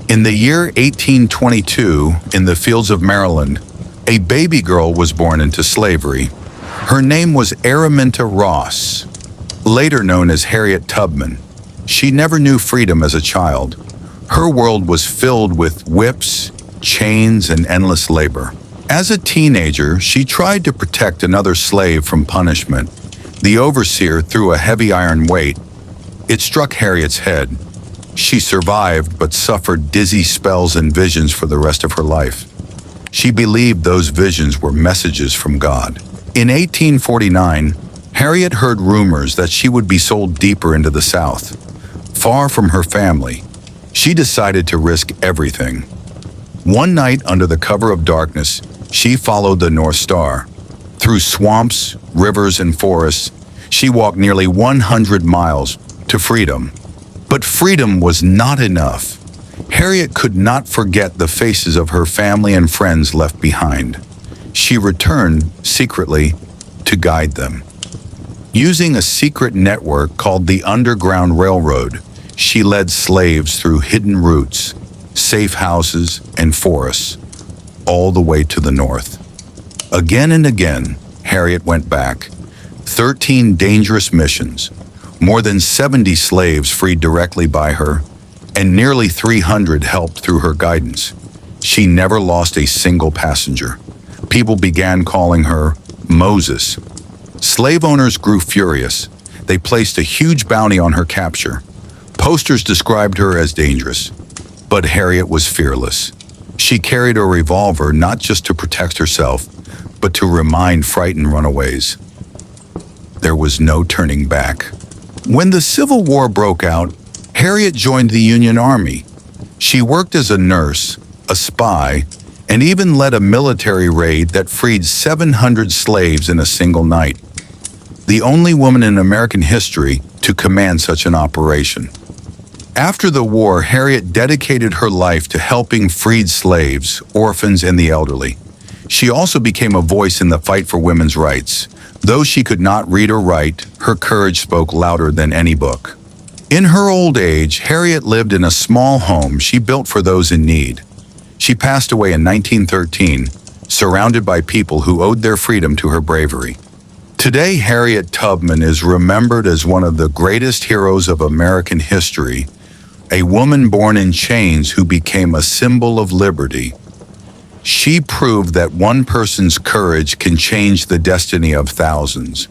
In the year 1822, in the fields of Maryland, a baby girl was born into slavery. Her name was Araminta Ross, later known as Harriet Tubman. She never knew freedom as a child. Her world was filled with whips, chains, and endless labor. As a teenager, she tried to protect another slave from punishment. The overseer threw a heavy iron weight. It struck Harriet's head. She survived, but suffered dizzy spells and visions for the rest of her life. She believed those visions were messages from God. In 1849, Harriet heard rumors that she would be sold deeper into the South. Far from her family, she decided to risk everything. One night, under the cover of darkness, she followed the North Star. Through swamps, rivers, and forests, she walked nearly 100 miles to freedom. But freedom was not enough. Harriet could not forget the faces of her family and friends left behind. She returned secretly to guide them. Using a secret network called the Underground Railroad, she led slaves through hidden routes, safe houses, and forests, all the way to the north. Again and again, Harriet went back. 13 dangerous missions, more than 70 slaves freed directly by her, and nearly 300 helped through her guidance. She never lost a single passenger. People began calling her Moses. Slave owners grew furious. They placed a huge bounty on her capture. Posters described her as dangerous. But Harriet was fearless. She carried a revolver not just to protect herself, but to remind frightened runaways. There was no turning back. When the Civil War broke out, Harriet joined the Union Army. She worked as a nurse, a spy, and even led a military raid that freed 700 slaves in a single night. The only woman in American history to command such an operation. After the war, Harriet dedicated her life to helping freed slaves, orphans, and the elderly. She also became a voice in the fight for women's rights. Though she could not read or write, her courage spoke louder than any book. In her old age, Harriet lived in a small home she built for those in need. She passed away in 1913, surrounded by people who owed their freedom to her bravery. Today, Harriet Tubman is remembered as one of the greatest heroes of American history, a woman born in chains who became a symbol of liberty. She proved that one person's courage can change the destiny of thousands.